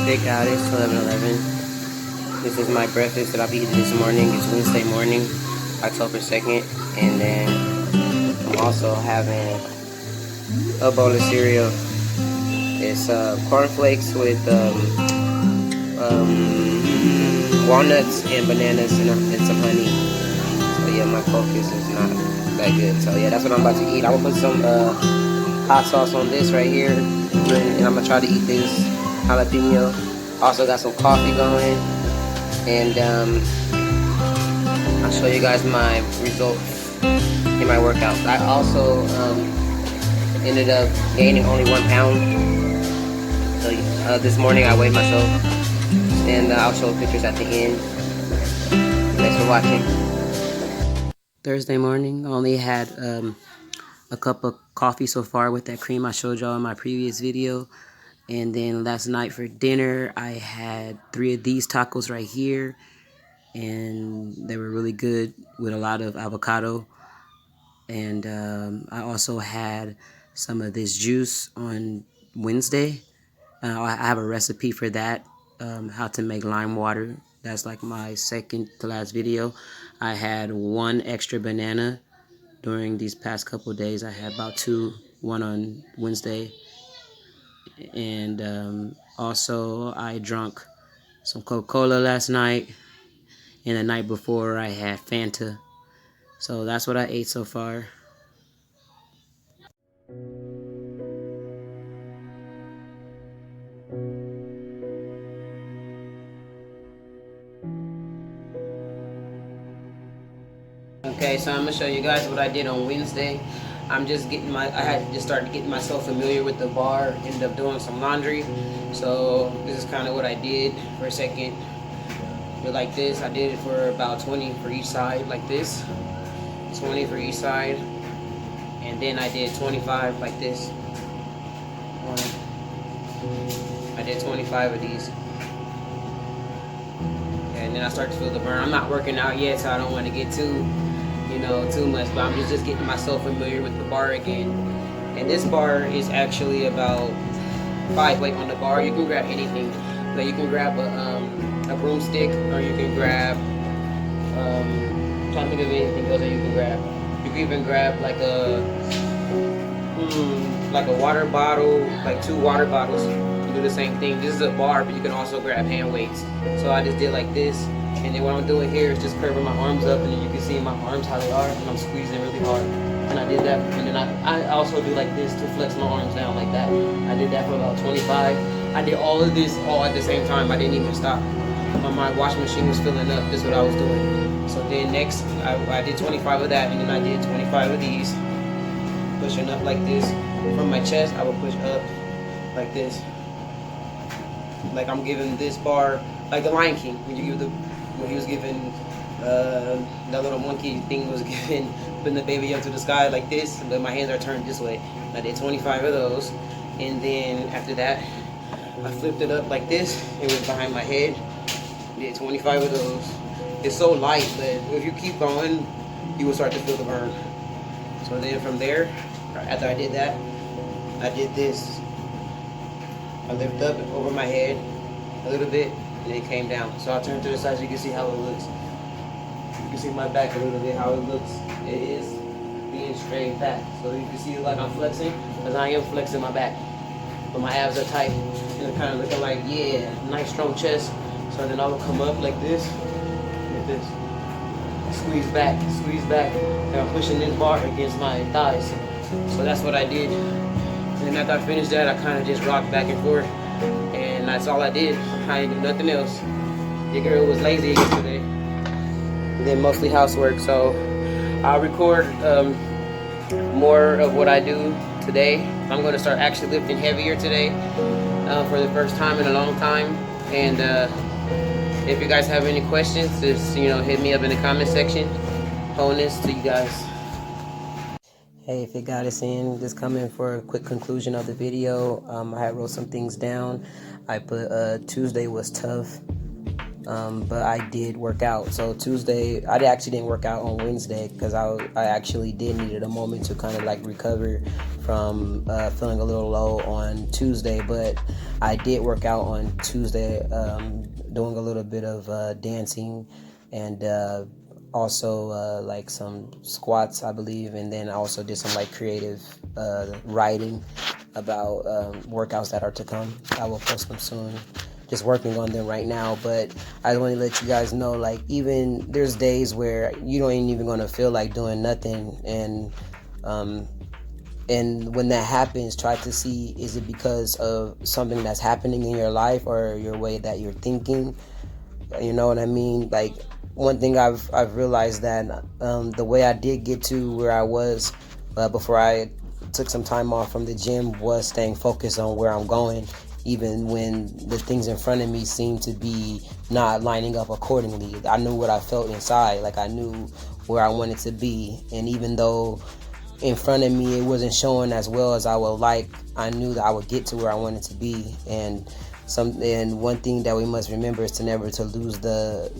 Hey guys, it's 11:11. This is my breakfast that I'll be eating this morning. It's Wednesday morning, October 2nd, and then I'm also having a bowl of cereal. It's cornflakes with walnuts and bananas and some honey. So yeah, my focus is not that good. So yeah, that's what I'm about to eat. I'm gonna put some hot sauce on this right here, and I'm gonna try to eat this jalapeno. Also got some coffee going, and I'll show you guys my results in my workout. I also ended up gaining only 1 pound. So this morning I weighed myself, and I'll show pictures at the end. Thanks for watching. Thursday morning, I only had a cup of coffee so far with that cream I showed y'all in my previous video. And then last night for dinner, I had 3 of these tacos right here, and they were really good with a lot of avocado. And I also had some of this juice on Wednesday. I have a recipe for that, how to make lime water. That's like my second to last video. I had 1 extra banana during these past couple of days. I had about 2, one on Wednesday. And also I drank some Coca-Cola last night, and the night before I had Fanta. So that's what I ate so far. Okay, so I'm gonna show you guys what I did on Wednesday. I'm just getting I had to just start getting myself familiar with the bar, ended up doing some laundry. So this is kind of what I did for a second. But like this, I did it for about 20 for each side, like this. 20 for each side. And then I did 25 like this. I did 25 of these. And then I start to feel the burn. I'm not working out yet, so I don't want to get too much, but I'm just getting myself familiar with the bar again. And this bar is actually about 5 weight on the bar. You can grab anything. Like you can grab a broomstick, or you can grab I'm trying to think of anything else that you can grab. You can even grab like a water bottle, like 2 water bottles. You do the same thing. This is a bar, but you can also grab hand weights. So I just did like this. And then what I'm doing here is just curving my arms up, and then you can see my arms how they are, and I'm squeezing really hard. And I did that, and then I also do like this to flex my arms down like that. I did that for about 25. I did all of this all at the same time. I didn't even stop. When my washing machine was filling up, this is what I was doing. So then next, I did 25 of that, and then I did 25 of these. Pushing up like this. From my chest, I would push up like this. Like I'm giving this bar, like the Lion King, when he was giving that little monkey thing was giving, putting the baby up to the sky like this, but my hands are turned this way. I did 25 of those, and then after that I flipped it up like this. It was behind my head. Did 25 of those. It's so light, but if you keep going, you will start to feel the burn. So then from there, after I did that, I did this. I lifted up over my head a little bit, and it came down. So I'll turn to the side so you can see how it looks. You can see my back a little bit, how it looks. It is being straight back. So you can see like I'm flexing, because I am flexing my back. But my abs are tight, and they're kind of looking like, yeah, nice strong chest. So then I will come up like this, squeeze back, and I'm pushing this bar against my thighs. So that's what I did. And then after I finished that, I kind of just rocked back and forth, and that's all I did. I didn't do nothing else. Your girl was lazy yesterday. And then mostly housework, so I'll record more of what I do today. I'm going to start actually lifting heavier today for the first time in a long time. And if you guys have any questions, just hit me up in the comment section. Bonus to you guys. Hey, if you got us in, just coming for a quick conclusion of the video. I had wrote some things down. I put Tuesday was tough, but I did work out. So Tuesday, I actually didn't work out on Wednesday because I actually did needed a moment to kind of like recover from feeling a little low on Tuesday, but I did work out on Tuesday, doing a little bit of dancing and also like some squats, I believe, and then I also did some like creative writing about workouts that are to come. I will post them soon. Just working on them right now, but I want to let you guys know, like, even there's days where you don't even gonna feel like doing nothing, and when that happens, try to see, is it because of something that's happening in your life or your way that you're thinking? You know what I mean? Like, one thing I've realized that the way I did get to where I was before I took some time off from the gym was staying focused on where I'm going, even when the things in front of me seemed to be not lining up accordingly. I knew what I felt inside, like I knew where I wanted to be, and even though in front of me it wasn't showing as well as I would like, I knew that I would get to where I wanted to be. And one thing that we must remember is to never to lose the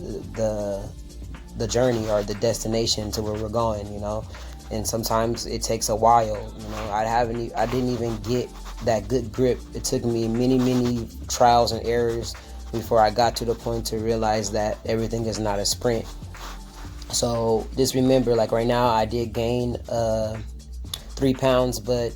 journey or the destination to where we're going, you know. And sometimes it takes a while, you know. I didn't even get that good grip. It took me many trials and errors before I got to the point to realize that everything is not a sprint. So just remember, like right now I did gain 3 pounds, but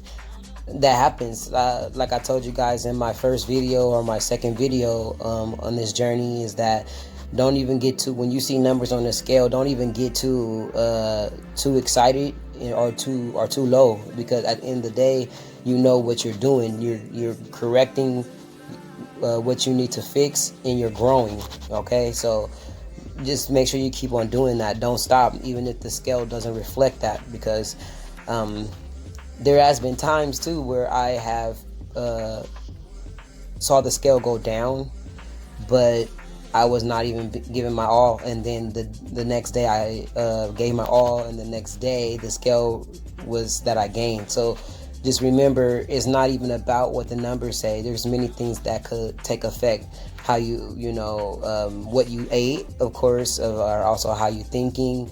that happens. Like I told you guys in my first video or my second video on this journey, is that don't even get to, when you see numbers on the scale, don't even get too excited or too low, because at the end of the day, you know what you're doing. You're correcting what you need to fix, and you're growing. Okay, so just make sure you keep on doing that. Don't stop, even if the scale doesn't reflect that, because there has been times too where I have saw the scale go down, but I was not even giving my all, and then the next day I gave my all, and the next day the scale was that I gained. So just remember, it's not even about what the numbers say. There's many things that could take effect. How you know, what you ate, of course, or also how you thinking.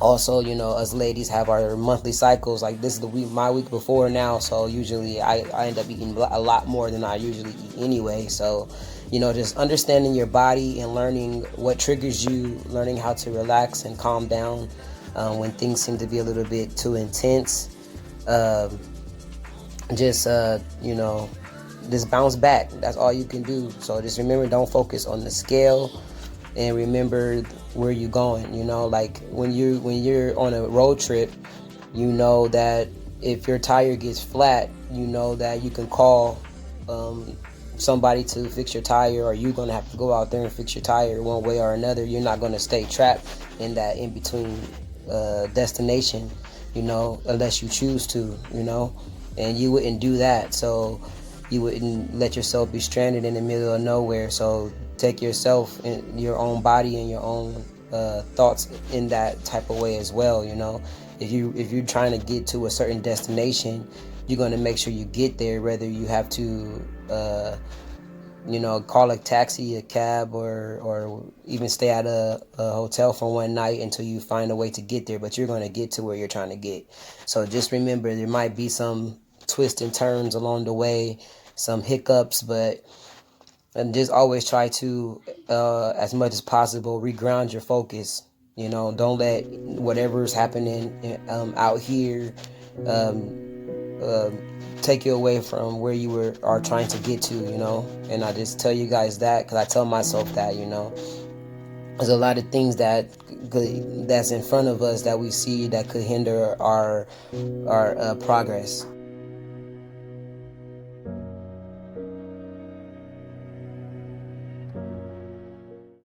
Also, you know, us ladies have our monthly cycles. Like, this is my week before now, so usually I end up eating a lot more than I usually eat anyway. So, you know, just understanding your body and learning what triggers you, learning how to relax and calm down when things seem to be a little bit too intense. You know, just bounce back. That's all you can do. So just remember, don't focus on the scale, and remember where you're going. You know, like when you're on a road trip, you know that if your tire gets flat, you know that you can call somebody to fix your tire, or you're gonna have to go out there and fix your tire one way or another. You're not gonna stay trapped in that in between destination, you know, unless you choose to, you know, and you wouldn't do that. So you wouldn't let yourself be stranded in the middle of nowhere. So take yourself and your own body and your own thoughts in that type of way as well. You know, if you're trying to get to a certain destination, you're going to make sure you get there, whether you have to you know, call a taxi, a cab, or even stay at a hotel for one night until you find a way to get there. But you're going to get to where you're trying to get. So just remember, there might be some twists and turns along the way, some hiccups, and just always try to, as much as possible, reground your focus. You know, don't let whatever's happening out here take you away from where you are trying to get to, you know. And I just tell you guys that because I tell myself that, you know, there's a lot of things that's in front of us that we see that could hinder our progress.